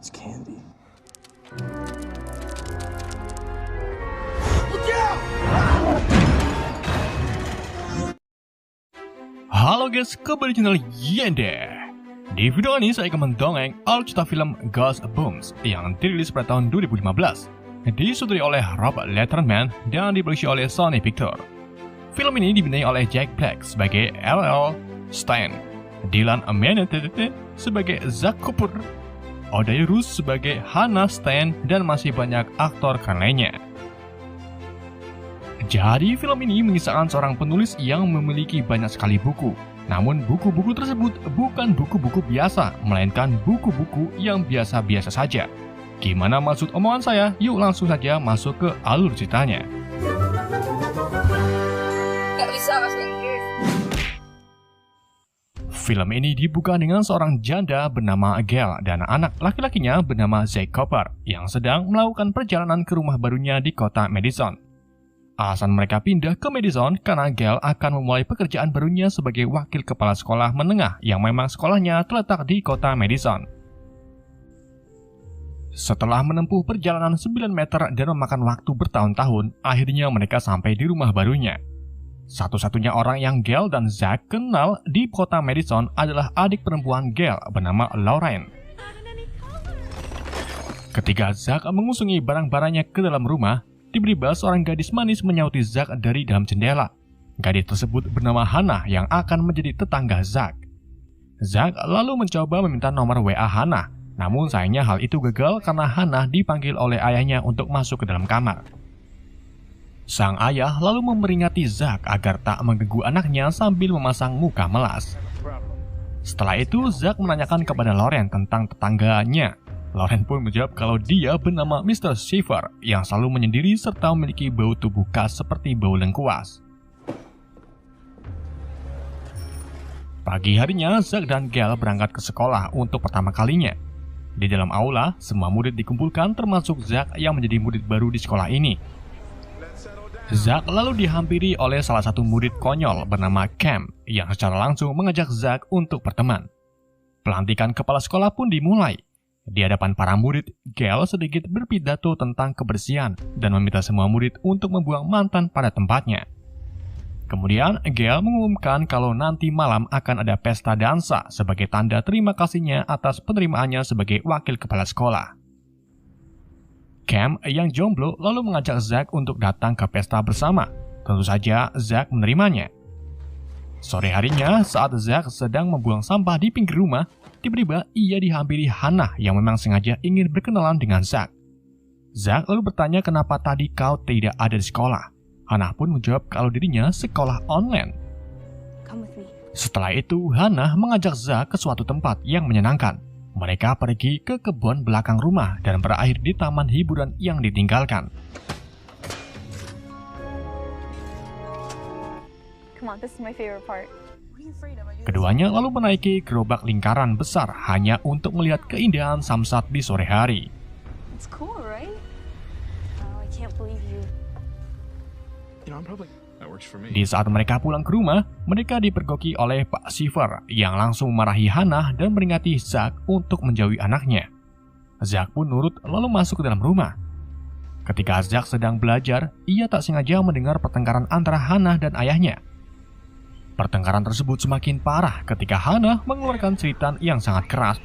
It's candy. Halo guys, kembali di channel Yende. Di video ini saya akan mendongeng alur cerita film Goosebumps yang dirilis pada tahun 2015, disutradari oleh Rob Letterman dan diproduksi oleh Sony Pictures. Film ini dibintangi oleh Jack Black sebagai L.L. Stein, Dylan Amenetet sebagai Zack Cooper, Odairus sebagai Hannah Stein, dan masih banyak aktor keren lainnya. Jadi film ini mengisahkan seorang penulis yang memiliki banyak sekali buku. Namun buku-buku tersebut bukan buku-buku biasa, melainkan buku-buku yang biasa-biasa saja. Gimana maksud omongan saya? Yuk langsung saja masuk ke alur ceritanya. Gak bisa bahasa Inggris. Film ini dibuka dengan seorang janda bernama Gail dan anak laki-lakinya bernama Zack Cooper yang sedang melakukan perjalanan ke rumah barunya di kota Madison. Alasan mereka pindah ke Madison karena Gail akan memulai pekerjaan barunya sebagai wakil kepala sekolah menengah yang memang sekolahnya terletak di kota Madison. Setelah menempuh perjalanan 9 meter dan memakan waktu bertahun-tahun, akhirnya mereka sampai di rumah barunya. Satu-satunya orang yang Gail dan Zack kenal di kota Madison adalah adik perempuan Gail bernama Lauren. Ketika Zack mengusungi barang-barangnya ke dalam rumah, tiba-tiba seorang gadis manis menyauti Zack dari dalam jendela. Gadis tersebut bernama Hannah yang akan menjadi tetangga Zack. Zack lalu mencoba meminta nomor WA Hannah, namun sayangnya hal itu gagal karena Hannah dipanggil oleh ayahnya untuk masuk ke dalam kamar. Sang ayah lalu memperingati Zack agar tak mengganggu anaknya sambil memasang muka melas. Setelah itu Zack menanyakan kepada Lauren tentang tetangganya. Lauren pun menjawab kalau dia bernama Mr. Shiver yang selalu menyendiri serta memiliki bau tubuh khas seperti bau lengkuas. Pagi harinya, Zack dan Gail berangkat ke sekolah untuk pertama kalinya. Di dalam aula, semua murid dikumpulkan termasuk Zack yang menjadi murid baru di sekolah ini. Zack lalu dihampiri oleh salah satu murid konyol bernama Cam yang secara langsung mengajak Zack untuk berteman. Pelantikan kepala sekolah pun dimulai. Di hadapan para murid, Gail sedikit berpidato tentang kebersihan dan meminta semua murid untuk membuang mantan pada tempatnya. Kemudian, Gail mengumumkan kalau nanti malam akan ada pesta dansa sebagai tanda terima kasihnya atas penerimaannya sebagai wakil kepala sekolah. Cam yang jomblo lalu mengajak Zack untuk datang ke pesta bersama. Tentu saja, Zack menerimanya. Sore harinya, saat Zack sedang membuang sampah di pinggir rumah, tiba-tiba ia dihampiri Hannah yang memang sengaja ingin berkenalan dengan Zack. Zack lalu bertanya kenapa tadi kau tidak ada di sekolah. Hannah pun menjawab kalau dirinya sekolah online. Setelah itu, Hannah mengajak Zack ke suatu tempat yang menyenangkan. Mereka pergi ke kebun belakang rumah dan berakhir di taman hiburan yang ditinggalkan. Keduanya lalu menaiki gerobak lingkaran besar hanya untuk melihat keindahan samsat di sore hari. Di saat mereka pulang ke rumah, mereka dipergoki oleh Pak Shiver yang langsung memarahi Hannah dan meringati Zack untuk menjauhi anaknya. Zack pun nurut lalu masuk ke dalam rumah. Ketika Zack sedang belajar, ia tak sengaja mendengar pertengkaran antara Hannah dan ayahnya. Pertengkaran tersebut semakin parah ketika Hannah mengeluarkan cerita yang sangat keras.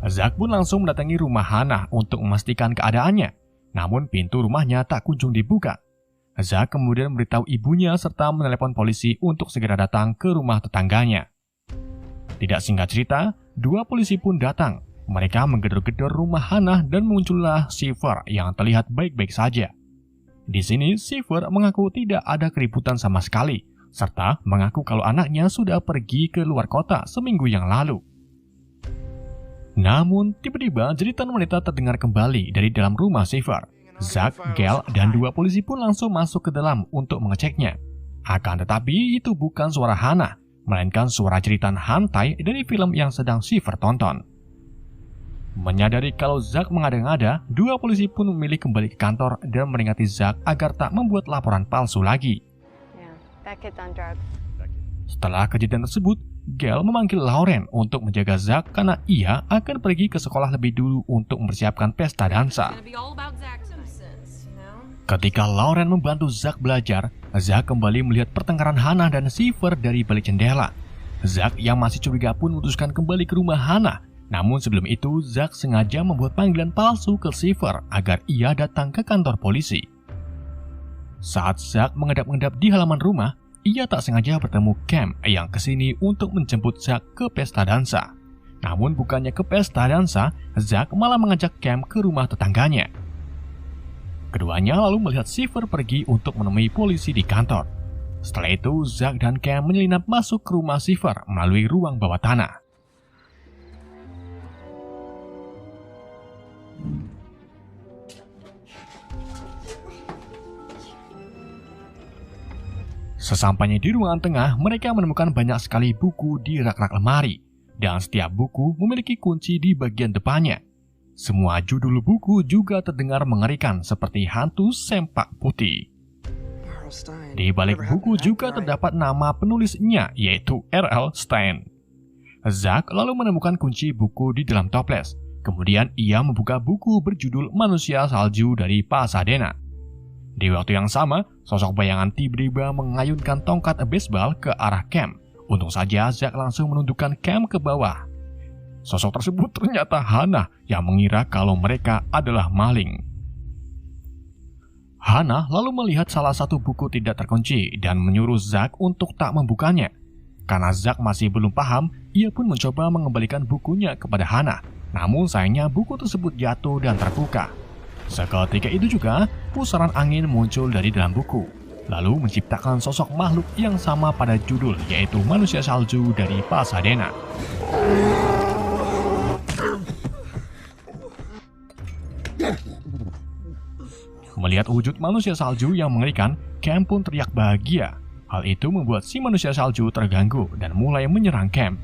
Zack pun langsung mendatangi rumah Hannah untuk memastikan keadaannya. Namun pintu rumahnya tak kunjung dibuka. Zack kemudian memberitahu ibunya serta menelepon polisi untuk segera datang ke rumah tetangganya. Tidak singkat cerita, 2 polisi pun datang. Mereka menggedor-gedor rumah Hannah dan muncullah Shiver yang terlihat baik-baik saja. Di sini Shiver mengaku tidak ada keributan sama sekali, serta mengaku kalau anaknya sudah pergi ke luar kota seminggu yang lalu. Namun, tiba-tiba jeritan wanita terdengar kembali dari dalam rumah Shiver. Zack, Gail, dan 2 polisi pun langsung masuk ke dalam untuk mengeceknya. Akan tetapi, itu bukan suara Hannah, melainkan suara jeritan hantai dari film yang sedang Shiver tonton. Menyadari kalau Zack mengada-ngada, 2 polisi pun memilih kembali ke kantor dan meringati Zack agar tak membuat laporan palsu lagi. Setelah kejadian tersebut, Gail memanggil Lauren untuk menjaga Zack karena ia akan pergi ke sekolah lebih dulu untuk mempersiapkan pesta dansa. Ketika Lauren membantu Zack belajar, Zack kembali melihat pertengkaran Hannah dan Shiver dari balik jendela. Zack yang masih curiga pun memutuskan kembali ke rumah Hannah. Namun sebelum itu, Zack sengaja membuat panggilan palsu ke Shiver agar ia datang ke kantor polisi. Saat Zack mengendap-endap di halaman rumah, ia tak sengaja bertemu Cam yang kesini untuk menjemput Zack ke pesta dansa. Namun bukannya ke pesta dansa, Zack malah mengajak Cam ke rumah tetangganya. Keduanya lalu melihat Shiver pergi untuk menemui polisi di kantor. Setelah itu, Zack dan Cam menyelinap masuk ke rumah Shiver melalui ruang bawah tanah. Sesampainya di ruangan tengah, mereka menemukan banyak sekali buku di rak-rak lemari, dan setiap buku memiliki kunci di bagian depannya. Semua judul buku juga terdengar mengerikan seperti hantu sempak putih. Di balik buku juga terdapat nama penulisnya, yaitu R.L. Stine. Zack lalu menemukan kunci buku di dalam toples. Kemudian ia membuka buku berjudul Manusia Salju dari Pasadena. Di waktu yang sama, sosok bayangan tiba-tiba mengayunkan tongkat baseball ke arah Cam. Untung saja Zack langsung menundukkan Cam ke bawah. Sosok tersebut ternyata Hannah yang mengira kalau mereka adalah maling. Hannah lalu melihat salah satu buku tidak terkunci dan menyuruh Zack untuk tak membukanya. Karena Zack masih belum paham, ia pun mencoba mengembalikan bukunya kepada Hannah. Namun sayangnya buku tersebut jatuh dan terbuka. Seketika itu juga, pusaran angin muncul dari dalam buku, lalu menciptakan sosok makhluk yang sama pada judul, yaitu Manusia Salju dari Pasadena. Melihat wujud manusia salju yang mengerikan, Cam pun teriak bahagia. Hal itu membuat si manusia salju terganggu dan mulai menyerang Cam.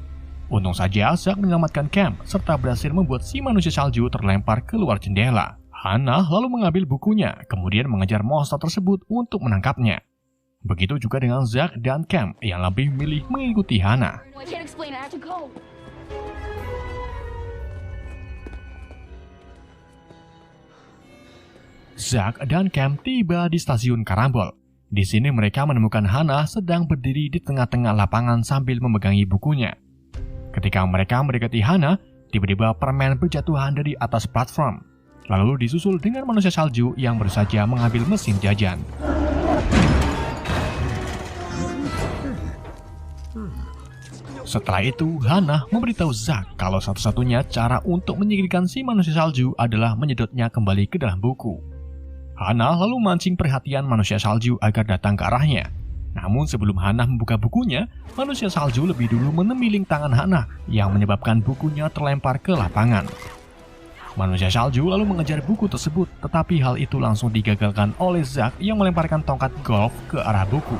Untung saja Zack menyelamatkan Cam serta berhasil membuat si manusia salju terlempar keluar jendela. Hannah lalu mengambil bukunya, kemudian mengejar monster tersebut untuk menangkapnya. Begitu juga dengan Zack dan Cam yang lebih memilih mengikuti Hannah. Zack dan Cam tiba di stasiun Karambol. Di sini mereka menemukan Hannah sedang berdiri di tengah-tengah lapangan sambil memegangi bukunya. Ketika mereka mendekati Hannah, tiba-tiba permen berjatuhan dari atas platform. Lalu disusul dengan manusia salju yang baru saja mengambil mesin jajan. Setelah itu, Hannah memberitahu Zack kalau satu-satunya cara untuk menyingkirkan si manusia salju adalah menyedotnya kembali ke dalam buku. Hannah lalu mancing perhatian manusia salju agar datang ke arahnya. Namun sebelum Hannah membuka bukunya, manusia salju lebih dulu menemiling tangan Hannah yang menyebabkan bukunya terlempar ke lapangan. Manusia salju lalu mengejar buku tersebut, tetapi hal itu langsung digagalkan oleh Zack yang melemparkan tongkat golf ke arah buku.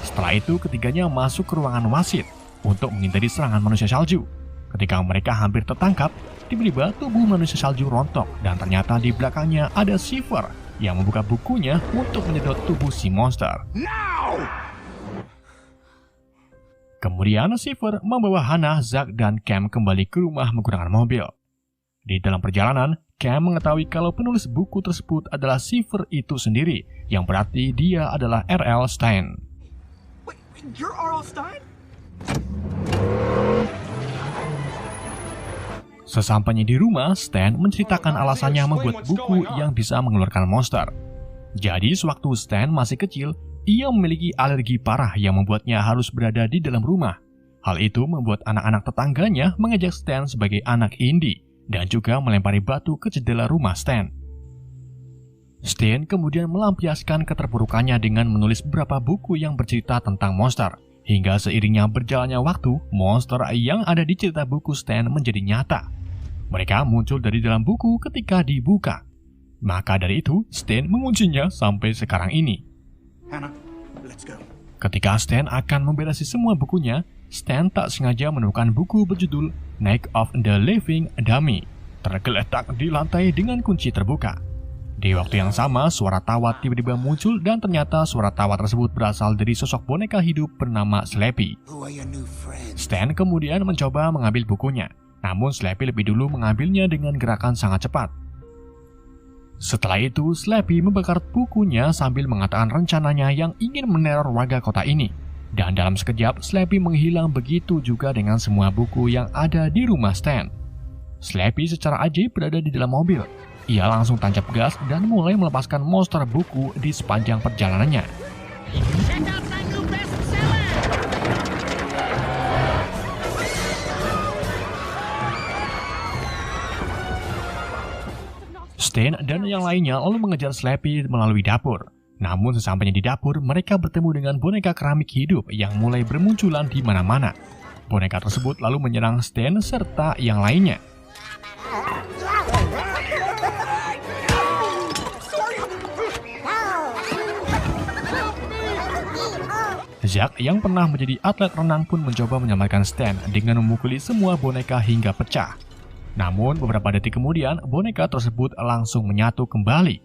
Setelah itu, ketiganya masuk ke ruangan wasit untuk menghindari serangan manusia salju. Ketika mereka hampir tertangkap, tiba-tiba tubuh manusia salju rontok dan ternyata di belakangnya ada Shiver yang membuka bukunya untuk menyedot tubuh si monster. Kemudian Shiver membawa Hannah, Zack, dan Cam kembali ke rumah menggunakan mobil. Di dalam perjalanan, Cam mengetahui kalau penulis buku tersebut adalah Shiver itu sendiri, yang berarti dia adalah R.L. Stine. Wait, you're R.L. Stine? Sesampainya di rumah, Stan menceritakan alasannya membuat buku yang bisa mengeluarkan monster. Jadi, sewaktu Stan masih kecil, ia memiliki alergi parah yang membuatnya harus berada di dalam rumah. Hal itu membuat anak-anak tetangganya mengejek Stan sebagai anak indie dan juga melempari batu ke jendela rumah Stan. Stan kemudian melampiaskan keterpurukannya dengan menulis beberapa buku yang bercerita tentang monster. Hingga seiringnya berjalannya waktu, monster yang ada di cerita buku Stan menjadi nyata. Mereka muncul dari dalam buku ketika dibuka. Maka dari itu, Stan menguncinya sampai sekarang ini. Hannah, let's go. Ketika Stan akan memberesi semua bukunya, Stan tak sengaja menemukan buku berjudul Night of the Living Dummy tergeletak di lantai dengan kunci terbuka. Di waktu yang sama, suara tawa tiba-tiba muncul dan ternyata suara tawa tersebut berasal dari sosok boneka hidup bernama Slappy. Stan kemudian mencoba mengambil bukunya, namun Slappy lebih dulu mengambilnya dengan gerakan sangat cepat. Setelah itu, Slappy membakar bukunya sambil mengatakan rencananya yang ingin meneror warga kota ini. Dan dalam sekejap, Slappy menghilang, begitu juga dengan semua buku yang ada di rumah Stan. Slappy secara ajaib berada di dalam mobil. Ia langsung tancap gas dan mulai melepaskan monster buku di sepanjang perjalanannya. Stan dan yang lainnya lalu mengejar Slappy melalui dapur. Namun sesampainya di dapur, mereka bertemu dengan boneka keramik hidup yang mulai bermunculan di mana-mana. Boneka tersebut lalu menyerang Stan serta yang lainnya. Zack yang pernah menjadi atlet renang pun mencoba menyelamatkan Stan dengan memukuli semua boneka hingga pecah. Namun beberapa detik kemudian, boneka tersebut langsung menyatu kembali.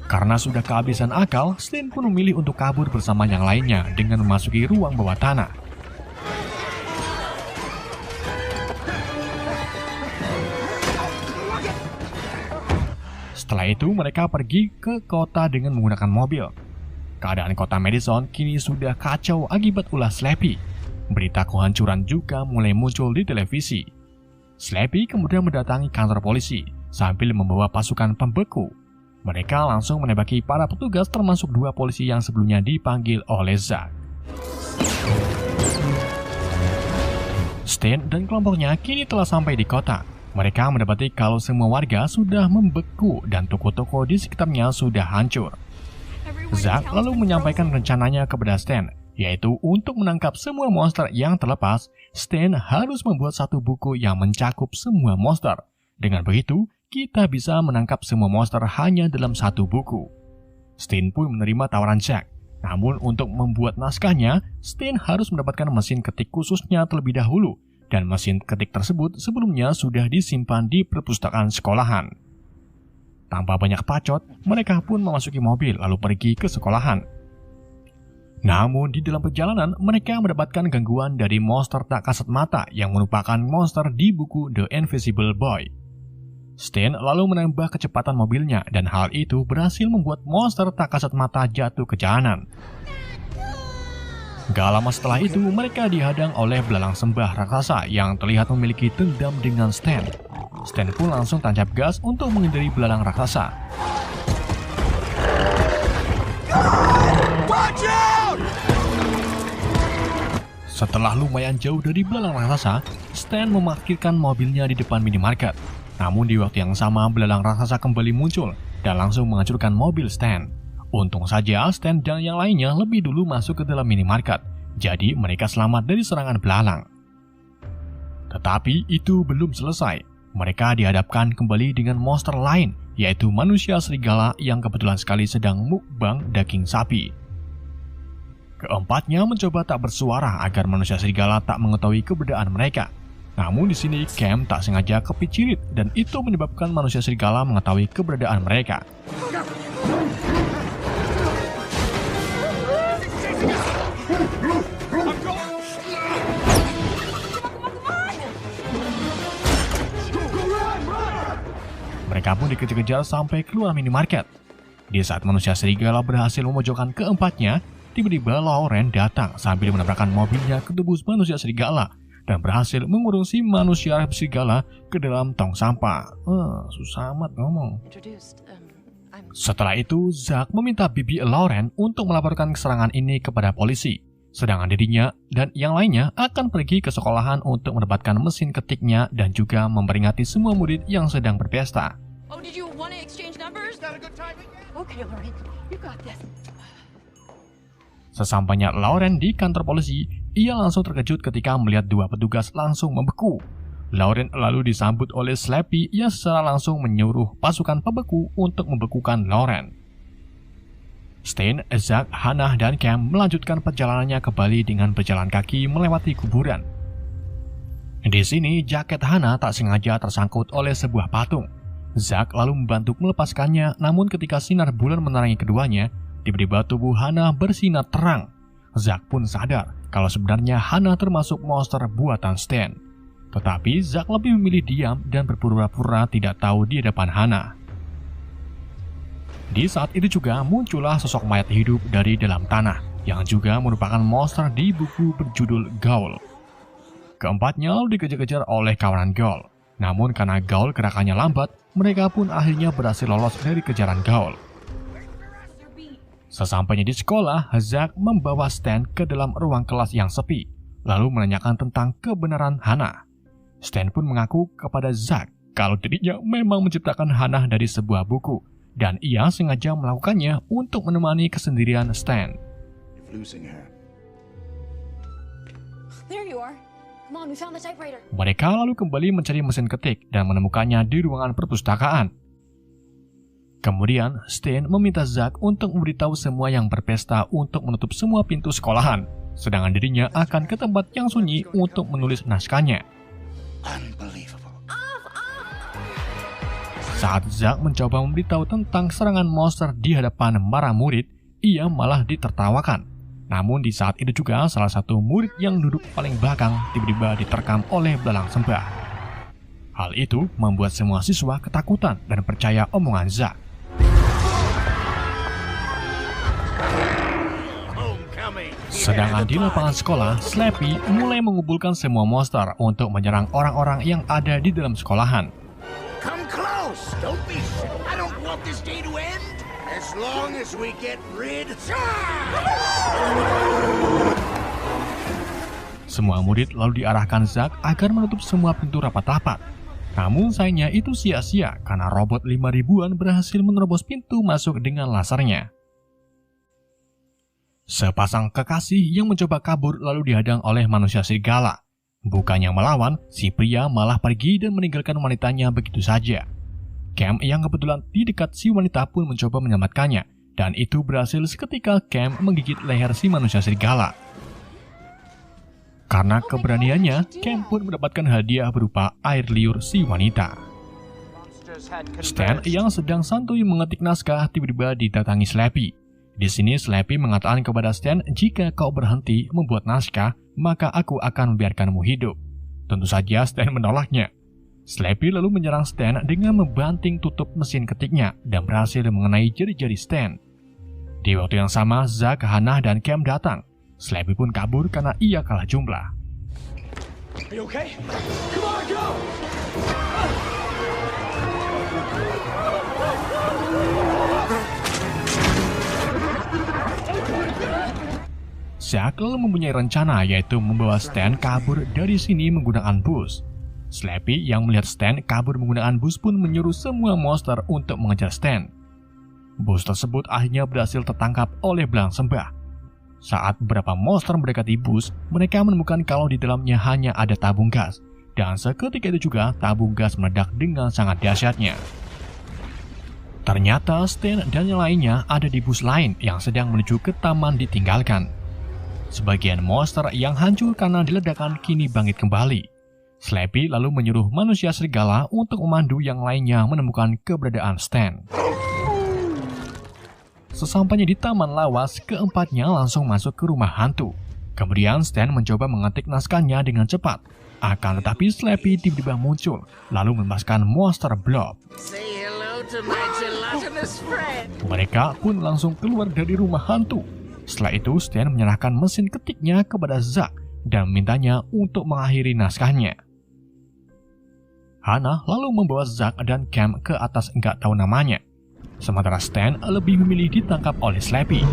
Karena sudah kehabisan akal, Stan pun memilih untuk kabur bersama yang lainnya dengan memasuki ruang bawah tanah. Setelah itu, mereka pergi ke kota dengan menggunakan mobil. Keadaan kota Madison kini sudah kacau akibat ulah Slappy. Berita kehancuran juga mulai muncul di televisi. Slappy kemudian mendatangi kantor polisi sambil membawa pasukan pembeku. Mereka langsung menembaki para petugas termasuk 2 polisi yang sebelumnya dipanggil oleh Zack. Stan dan kelompoknya kini telah sampai di kota. Mereka mendapati kalau semua warga sudah membeku dan toko-toko di sekitarnya sudah hancur. Zack lalu menyampaikan rencananya kepada Stan, yaitu untuk menangkap semua monster yang terlepas. Stan harus membuat satu buku yang mencakup semua monster. Dengan begitu, kita bisa menangkap semua monster hanya dalam satu buku. Stan pun menerima tawaran Zack. Namun untuk membuat naskahnya, Stan harus mendapatkan mesin ketik khususnya terlebih dahulu. Dan mesin ketik tersebut sebelumnya sudah disimpan di perpustakaan sekolahan. Tanpa banyak bacot, mereka pun memasuki mobil lalu pergi ke sekolahan. Namun di dalam perjalanan, mereka mendapatkan gangguan dari monster tak kasat mata yang merupakan monster di buku The Invisible Boy. Stan lalu menambah kecepatan mobilnya dan hal itu berhasil membuat monster tak kasat mata jatuh ke jalanan. Gak lama setelah itu, mereka dihadang oleh belalang sembah raksasa yang terlihat memiliki dendam dengan Stan. Stan pun langsung tancap gas untuk menghindari belalang raksasa. Setelah lumayan jauh dari belalang raksasa, Stan memarkirkan mobilnya di depan minimarket. Namun di waktu yang sama, belalang raksasa kembali muncul dan langsung menghancurkan mobil Stan. Untung saja Stan dan yang lainnya lebih dulu masuk ke dalam minimarket, jadi mereka selamat dari serangan belalang. Tetapi itu belum selesai. Mereka dihadapkan kembali dengan monster lain, yaitu manusia serigala yang kebetulan sekali sedang mukbang daging sapi. Keempatnya mencoba tak bersuara agar manusia serigala tak mengetahui keberadaan mereka. Namun di sini Cam tak sengaja kepicirit dan itu menyebabkan manusia serigala mengetahui keberadaan mereka. Mereka pun dikejar-kejar sampai keluar minimarket. Di saat manusia serigala berhasil memojokkan keempatnya, tiba-tiba Lauren datang sambil menabrakkan mobilnya ke tubuh manusia serigala dan berhasil mengurung si manusia serigala ke dalam tong sampah. Susah amat ngomong. Setelah itu, Zack meminta bibi Lauren untuk melaporkan serangan ini kepada polisi. Sedangkan dirinya dan yang lainnya akan pergi ke sekolahan untuk mendapatkan mesin ketiknya dan juga memperingati semua murid yang sedang berpesta. Oh, did you want to exchange numbers? Okay, Lauren, you got this. Sesampainya Lauren di kantor polisi, ia langsung terkejut ketika melihat 2 petugas langsung membeku. Lauren lalu disambut oleh Slappy yang secara langsung menyuruh pasukan pembeku untuk membekukan Lauren. Stan, Zack, Hannah, dan Cam melanjutkan perjalanannya kembali dengan berjalan kaki melewati kuburan. Di sini, jaket Hannah tak sengaja tersangkut oleh sebuah patung. Zack lalu membantu melepaskannya, namun ketika sinar bulan menerangi keduanya, tiba-tiba tubuh Hannah bersinar terang. Zack pun sadar kalau sebenarnya Hannah termasuk monster buatan Stan. Tetapi Zack lebih memilih diam dan berpura-pura tidak tahu di depan Hannah. Di saat itu juga muncullah sosok mayat hidup dari dalam tanah, yang juga merupakan monster di buku berjudul Gaul. Keempatnya lalu dikejar-kejar oleh kawanan Gaul. Namun karena Gaul gerakannya lambat, mereka pun akhirnya berhasil lolos dari kejaran Gaul. Sesampainya di sekolah, Zack membawa Stan ke dalam ruang kelas yang sepi, lalu menanyakan tentang kebenaran Hannah. Stan pun mengaku kepada Zack kalau dirinya memang menciptakan Hannah dari sebuah buku, dan ia sengaja melakukannya untuk menemani kesendirian Stan. There you are. Come on, we found the typewriter. Mereka lalu kembali mencari mesin ketik dan menemukannya di ruangan perpustakaan. Kemudian, Stan meminta Zack untuk memberitahu semua yang berpesta untuk menutup semua pintu sekolahan, sedangkan dirinya akan ke tempat yang sunyi untuk menulis naskahnya. Saat Zack mencoba memberitahu tentang serangan monster di hadapan para murid, ia malah ditertawakan. Namun di saat itu juga salah satu murid yang duduk paling belakang tiba-tiba diterkam oleh belalang sembah. Hal itu membuat semua siswa ketakutan dan percaya omongan Zack. Sedangkan di lapangan sekolah, Slappy mulai mengumpulkan semua monster untuk menyerang orang-orang yang ada di dalam sekolahan. Come close! Don't be sick. I don't want this day to end as long as we get rid. Semua murid lalu diarahkan Zack agar menutup semua pintu rapat-rapat. Namun sayangnya itu sia-sia karena robot 5.000-an berhasil menerobos pintu masuk dengan lasernya. Sepasang kekasih yang mencoba kabur lalu dihadang oleh manusia serigala. Bukannya melawan, si pria malah pergi dan meninggalkan wanitanya begitu saja. Cam yang kebetulan di dekat si wanita pun mencoba menyelamatkannya, dan itu berhasil seketika Cam menggigit leher si manusia serigala. Karena keberaniannya, Cam pun mendapatkan hadiah berupa air liur si wanita. Stan yang sedang santuy mengetik naskah tiba-tiba didatangi Slappy. Di sini Slappy mengatakan kepada Stan, jika kau berhenti membuat naskah, maka aku akan membiarkanmu hidup. Tentu saja Stan menolaknya. Slappy lalu menyerang Stan dengan membanting tutup mesin ketiknya dan berhasil mengenai jari-jari Stan. Di waktu yang sama, Zack, Hannah, dan Cam datang. Slappy pun kabur karena ia kalah jumlah. Are you okay? Come on, go! Zack lalu mempunyai rencana yaitu membawa Stan kabur dari sini menggunakan bus. Slappy yang melihat Stan kabur menggunakan bus pun menyuruh semua monster untuk mengejar Stan. Bus tersebut akhirnya berhasil tertangkap oleh belalang sembah. Saat beberapa monster mendekati bus, mereka menemukan kalau di dalamnya hanya ada tabung gas. Dan seketika itu juga tabung gas meledak dengan sangat dahsyatnya. Ternyata Stan dan yang lainnya ada di bus lain yang sedang menuju ke taman ditinggalkan. Sebagian monster yang hancur karena diledakkan kini bangkit kembali. Slappy lalu menyuruh manusia serigala untuk memandu yang lainnya menemukan keberadaan Stan. Sesampainya di taman lawas, keempatnya langsung masuk ke rumah hantu. Kemudian Stan mencoba mengetik naskahnya dengan cepat. Akan tetapi Slappy tiba-tiba muncul, lalu melepaskan monster blob. Mereka pun langsung keluar dari rumah hantu. Setelah itu, Stan menyerahkan mesin ketiknya kepada Zack dan memintanya untuk mengakhiri naskahnya. Hannah lalu membawa Zack dan Cam ke atas nggak tahu namanya. Sementara Stan lebih memilih ditangkap oleh Slappy.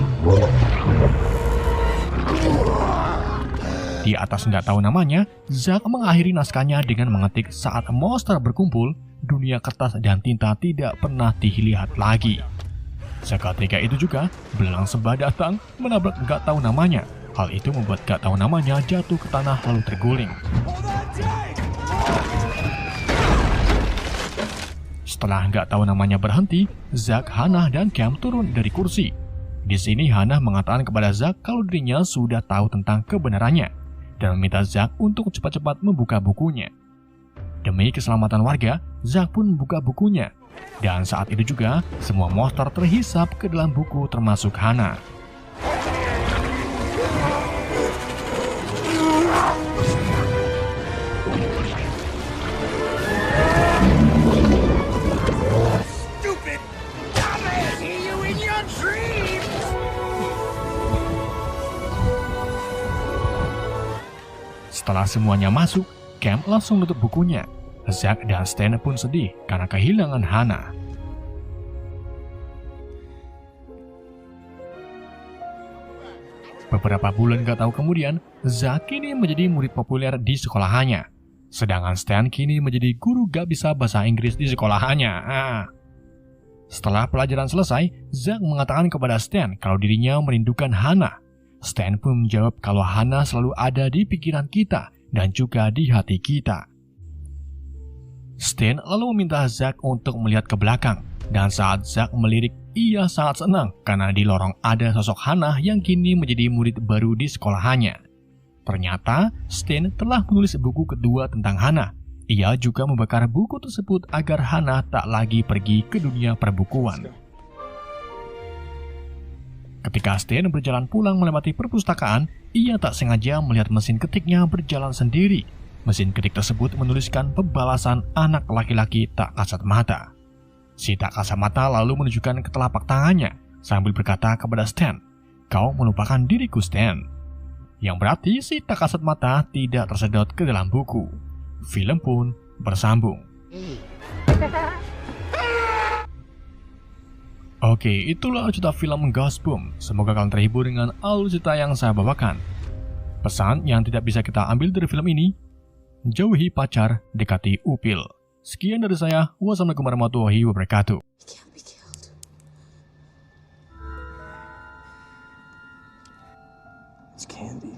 Di atas nggak tahu namanya, Zack mengakhiri naskahnya dengan mengetik saat monster berkumpul, dunia kertas dan tinta tidak pernah dilihat lagi. Seketika itu juga, belalang sembah datang menabrak nggak tahu namanya. Hal itu membuat nggak tahu namanya jatuh ke tanah lalu terguling. Setelah nggak tahu namanya berhenti, Zack, Hannah, dan Cam turun dari kursi. Di sini Hannah mengatakan kepada Zack kalau dirinya sudah tahu tentang kebenarannya dan meminta Zack untuk cepat-cepat membuka bukunya. Demi keselamatan warga, Zack pun membuka bukunya. Dan saat itu juga, semua monster terhisap ke dalam buku termasuk Hannah. Stupid dummy! See you in your dreams! Setelah semuanya masuk, Cam langsung nutup bukunya. Zack dan Stan pun sedih karena kehilangan Hannah. Beberapa bulan gak tahu kemudian, Zack kini menjadi murid populer di sekolahannya. Sedangkan Stan kini menjadi guru gak bisa bahasa Inggris di sekolahannya. Setelah pelajaran selesai, Zack mengatakan kepada Stan kalau dirinya merindukan Hannah. Stan pun menjawab kalau Hannah selalu ada di pikiran kita dan juga di hati kita. Stan lalu meminta Zack untuk melihat ke belakang, dan saat Zack melirik, ia sangat senang karena di lorong ada sosok Hannah yang kini menjadi murid baru di sekolahannya. Ternyata, Stan telah menulis buku kedua tentang Hannah. Ia juga membakar buku tersebut agar Hannah tak lagi pergi ke dunia perbukuan. Ketika Stan berjalan pulang melewati perpustakaan, ia tak sengaja melihat mesin ketiknya berjalan sendiri. Mesin ketik tersebut menuliskan pembalasan anak laki-laki tak kasat mata. Si tak kasat mata lalu menunjukkan ke telapak tangannya sambil berkata kepada Stan, "Kau melupakan diriku, Stan." Yang berarti si tak kasat mata tidak tersedot ke dalam buku. Film pun bersambung. Oke, itulah cerita film Ghostbump. Semoga kalian terhibur dengan alur cerita yang saya bawakan. Pesan yang tidak bisa kita ambil dari film ini: jauhi pacar, dekati upil. Sekian dari saya. Wassalamualaikum warahmatullahi wabarakatuh. Can't be killed. It's candy.